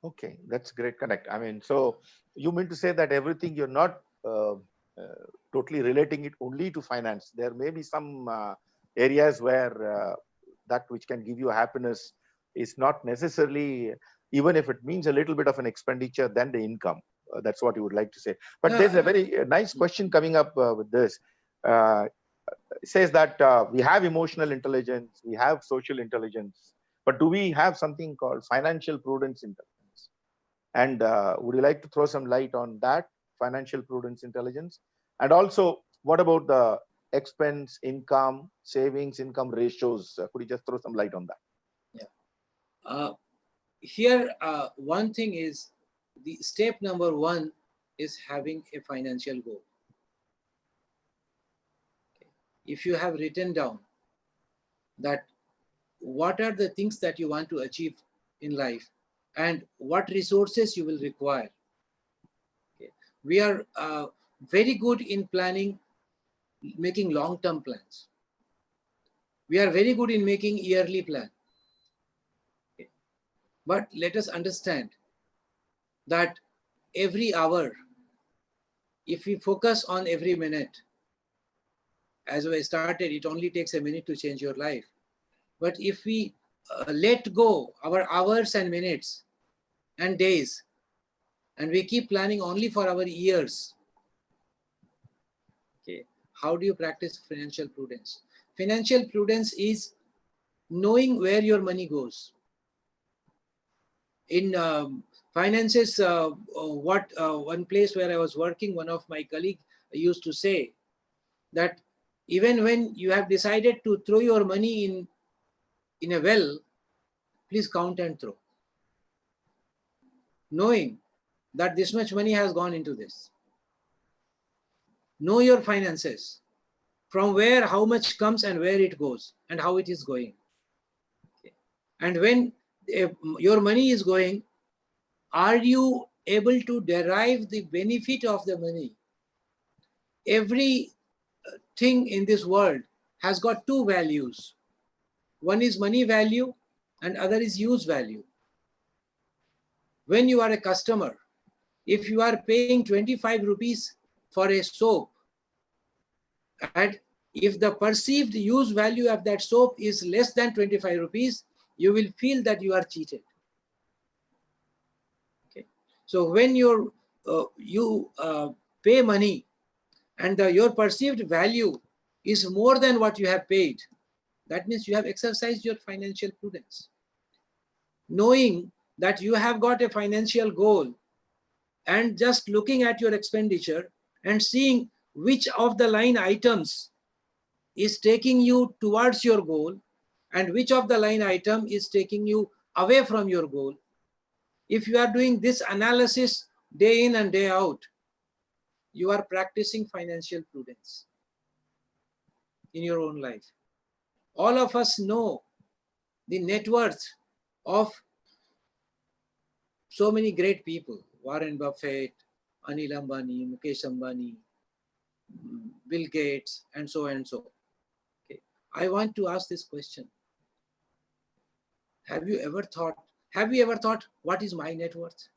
Okay, that's great connect. I mean, so you mean to say that everything you're not totally relating it only to finance. There may be some areas where that which can give you happiness is not necessarily, even if it means a little bit of an expenditure than the income. That's what you would like to say. But there's a very nice question coming up with this. Uh, it says that we have emotional intelligence, we have social intelligence, but do we have something called financial prudence intelligence? And would you like to throw some light on that, financial prudence intelligence? And also, what about the expense, income, savings, income ratios? Could you just throw some light on that?
Yeah. Here, one thing is, the step number one is having a financial goal. Okay. If you have written down that what are the things that you want to achieve in life and what resources you will require. Okay. We are very good in planning, making long-term plans. We are very good in making yearly plan. Okay. But let us understand that every hour, if we focus on every minute, as I started, it only takes a minute to change your life. But if we let go our hours and minutes and days, and we keep planning only for our years, okay, how do you practice financial prudence? Financial prudence is knowing where your money goes. In finances, one place where I was working, one of my colleagues used to say that even when you have decided to throw your money in a well, please count and throw, knowing that this much money has gone into this. Know your finances, from where how much comes and where it goes and how it is going. Okay. And when your money is going, are you able to derive the benefit of the money? Every thing in this world has got two values. One is money value and other is use value. When you are a customer, if you are paying 25 rupees for a soap, and if the perceived use value of that soap is less than 25 rupees, you will feel that you are cheated. Okay. So when you pay money and your perceived value is more than what you have paid, that means you have exercised your financial prudence. Knowing that you have got a financial goal and just looking at your expenditure and seeing which of the line items is taking you towards your goal and which of the line item is taking you away from your goal. If you are doing this analysis day in and day out, you are practicing financial prudence in your own life. All of us know the net worth of so many great people: Warren Buffett, Anil Ambani, Mukesh Ambani, Bill Gates, and so and so. Okay. I want to ask this question. Have you ever thought, what is my net worth?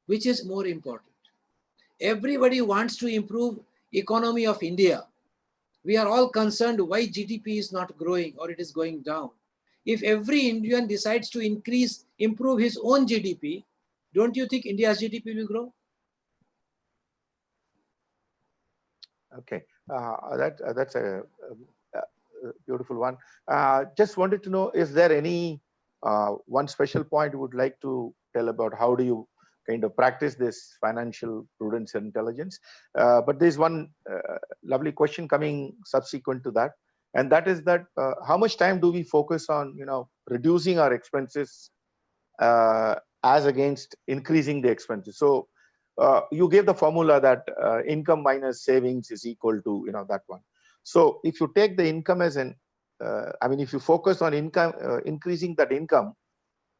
Which is more important? Everybody wants to improve economy of India. We are all concerned why GDP is not growing or it is going down. If every Indian decides to improve his own GDP, don't you think India's GDP will grow?
Okay, that's a beautiful one. Just wanted to know, is there any one special point you would like to tell about how do you kind of practice this financial prudence and intelligence? But there's one lovely question coming subsequent to that, and that is that how much time do we focus on reducing our expenses as against increasing the expenses? So you gave the formula that income minus savings is equal to that one. So if you take the income as an if you focus on income, increasing that income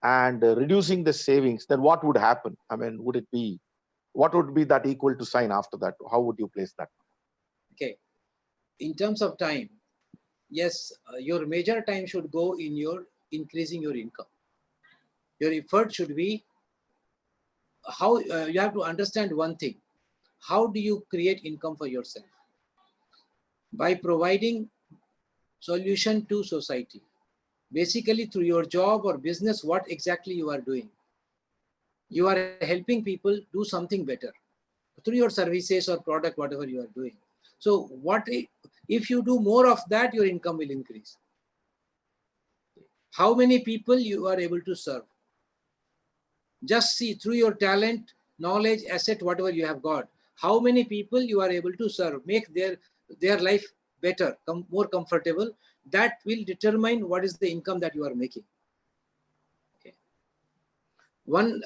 and reducing the savings, then what would happen? What would be that equal to sign after that? How would you place that?
Okay. In terms of time, yes, your major time should go in your increasing your income. Your effort should be how you have to understand one thing. How do you create income for yourself? By providing solution to society. Basically, through your job or business, what exactly you are doing. You are helping people do something better through your services or product, whatever you are doing. So if you do more of that, your income will increase. How many people you are able to serve? Just see through your talent, knowledge, asset, whatever you have got, how many people you are able to serve, make their life better, more comfortable. That will determine what is the income that you are making. Okay. One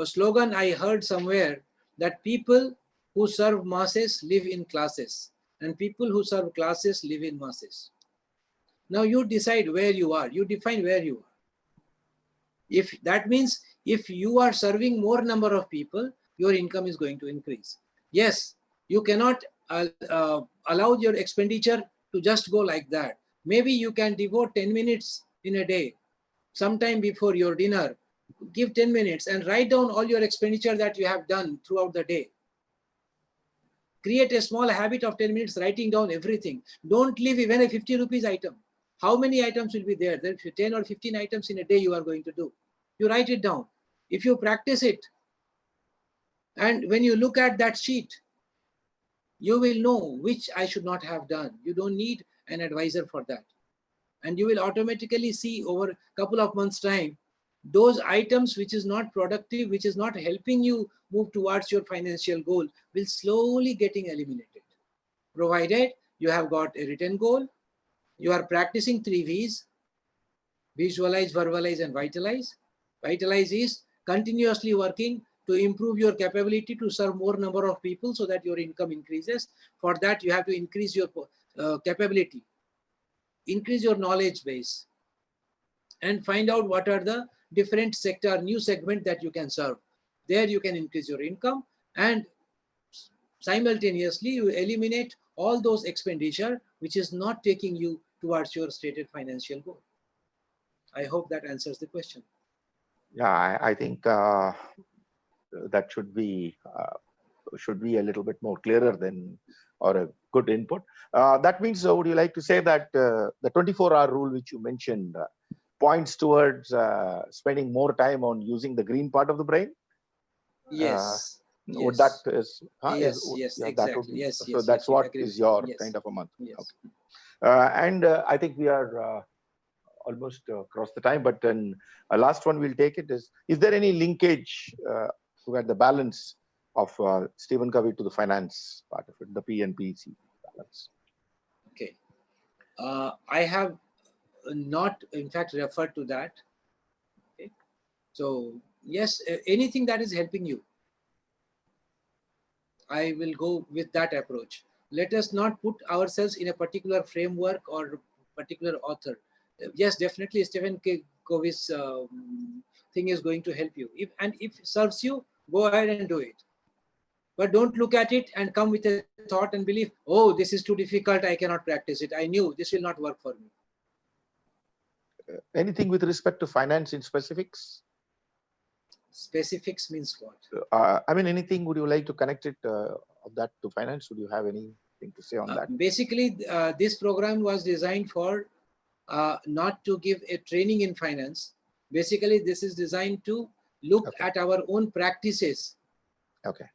slogan I heard somewhere, that people who serve masses live in classes, and people who serve classes live in masses. Now you decide where you are. You define where you are. If that means if you are serving more number of people, your income is going to increase. Yes, you cannot allow your expenditure to just go like that. Maybe you can devote 10 minutes in a day, sometime before your dinner. Give 10 minutes and write down all your expenditure that you have done throughout the day. Create a small habit of 10 minutes writing down everything. Don't leave even a 50 rupees item. How many items will be there? There are 10 or 15 items in a day you are going to do. You write it down. If you practice it, and when you look at that sheet, you will know which I should not have done. You don't need an advisor for that. And you will automatically see over a couple of months' time, those items which is not productive, which is not helping you move towards your financial goal, will slowly getting eliminated. Provided you have got a written goal, you are practicing 3 V's: visualize, verbalize, and vitalize. Vitalize is continuously working to improve your capability to serve more number of people so that your income increases. For that, you have to increase your capability, increase your knowledge base, and find out what are the different sector, new segment that you can serve. There you can increase your income, and simultaneously you eliminate all those expenditure which is not taking you towards your stated financial goal. I hope that answers the question.
Yeah, I think that should be a little bit more clearer than, or a good input. That means, would you like to say that the 24-hour rule which you mentioned points towards spending more time on using the green part of the brain?
Yes.
Would
Yes.
that is,
Yes,
yeah,
exactly.
that would be,
Yes,
so
yes,
that's
yes,
what
agree
is
with
your
you. Yes.
kind of a month.
Yes.
Okay. And I think we are almost across the time, but then a last one we'll take it is there any linkage to at the balance of Stephen Covey to the finance part of it, the PNPC balance?
Okay. I have not, in fact, referred to that. Okay. So, yes, anything that is helping you, I will go with that approach. Let us not put ourselves in a particular framework or particular author. Yes, definitely Stephen Covey's thing is going to help you. If it serves you, go ahead and do it. But don't look at it and come with a thought and believe, oh, this is too difficult, I cannot practice it. I knew this will not work for me.
Anything with respect to finance in specifics?
Specifics means what?
I mean, anything, would you like to connect it of that to finance? Would you have anything to say on that?
Basically, this program was designed for not to give a training in finance. Basically, this is designed to look at our own practices.
Okay.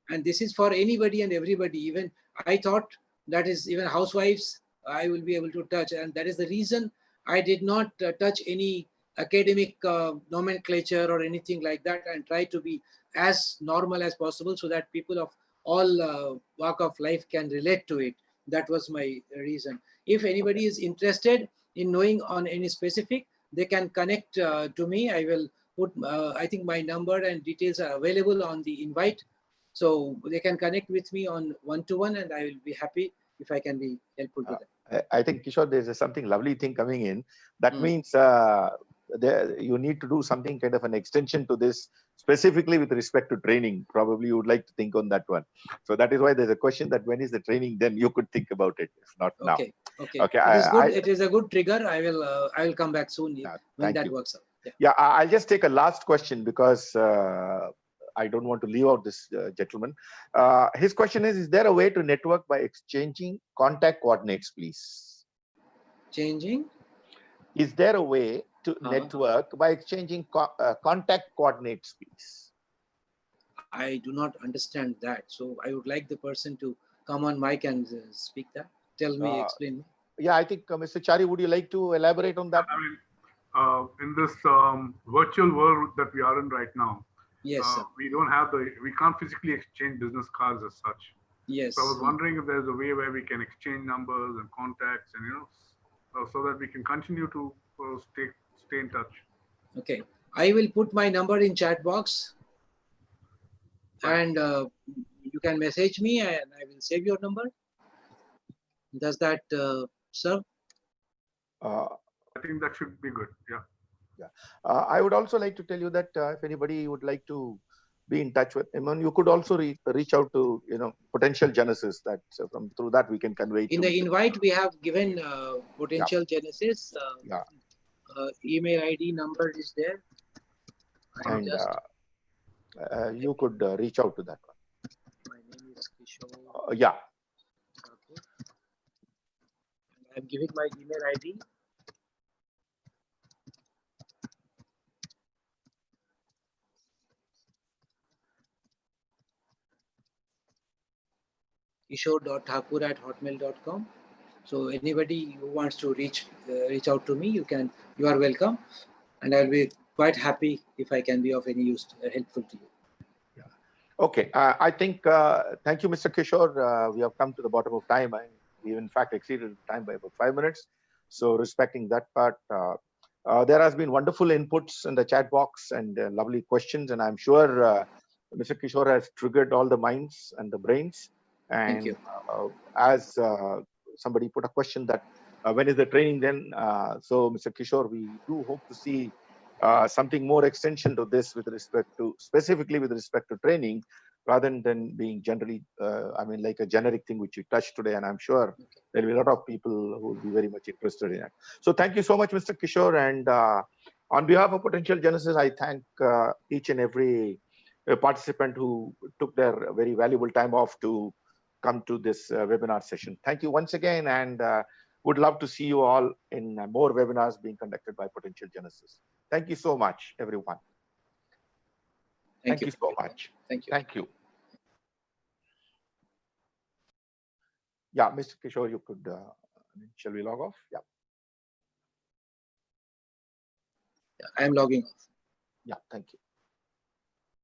And this is for anybody and everybody. Even I thought that is even housewives, I will be able to touch. And that is the reason I did not touch any academic nomenclature or anything like that, and try to be as normal as possible so that people of all walk of life can relate to it. That was my reason. If anybody is interested in knowing on any specific, they can connect to me. I will put, I think my number and details are available on the invite. So they can connect with me on one-to-one, and I will be happy if I can be helpful to them.
I think, Kishore, there's something lovely thing coming in. That means you need to do something kind of an extension to this, specifically with respect to training. Probably you would like to think on that one. So that is why there's a question that when is the training, then you could think about it, if not now.
Okay. Okay.
Okay,
It is good.
I
It is a good trigger. I will come back soon
yeah,
when
thank
that
you.
works out. Yeah.
Yeah, I'll just take a last question because I don't want to leave out this gentleman. His question is there a way to network by exchanging contact coordinates, please?
Changing.
Is there a way to
Uh-huh.
network by exchanging contact coordinates, please?
I do not understand that. So I would like the person to come on mic and speak that. Tell me, explain me.
Yeah, I think Mr. Chari, would you like to elaborate on that?
I mean, in this virtual world that we are in right now,
Yes, sir.
we can't physically exchange business cards as such.
Yes.
So I was wondering if there's a way where we can exchange numbers and contacts, and so that we can continue to stay in touch.
Okay. I will put my number in chat box,
Right.
and you can message me, and I will save your number. Does that serve?
I think that should be good. Yeah.
Yeah. I would also like to tell you that if anybody would like to be in touch with him, and you could also reach out to potential Genesis. That through that we can convey.
In the invite, we have given potential Genesis.
Yeah.
Email ID number is there.
And you could reach out to that one.
My name is Kishore.
Yeah.
I'm giving my email ID. kishore.thakur@hotmail.com. So anybody who wants to reach out to me, you are welcome, and I'll be quite happy if I can be of any use, helpful to you.
Yeah. Okay. I think thank you, Mr. Kishore. We have come to the bottom of time. We in fact exceeded the time by about 5 minutes. So respecting that part, there has been wonderful inputs in the chat box and lovely questions, and I'm sure Mr. Kishore has triggered all the minds and the brains. And
Thank you.
As somebody put a question that when is the training then? So Mr. Kishore, we do hope to see something more extension to this specifically with respect to training, rather than being generally, like a generic thing which you touched today. And I'm sure there'll be a lot of people who will be very much interested in it. So thank you so much, Mr. Kishore. And on behalf of Potential Genesis, I thank each and every participant who took their very valuable time off to come to this webinar session. Thank you once again, and would love to see you all in more webinars being conducted by Potential Genesis. Thank you so much, everyone. Thank you so much.
Thank you.
Thank you. Yeah, Mr. Kishore, you could, shall we log off? Yeah.
I am logging off.
Yeah, thank you.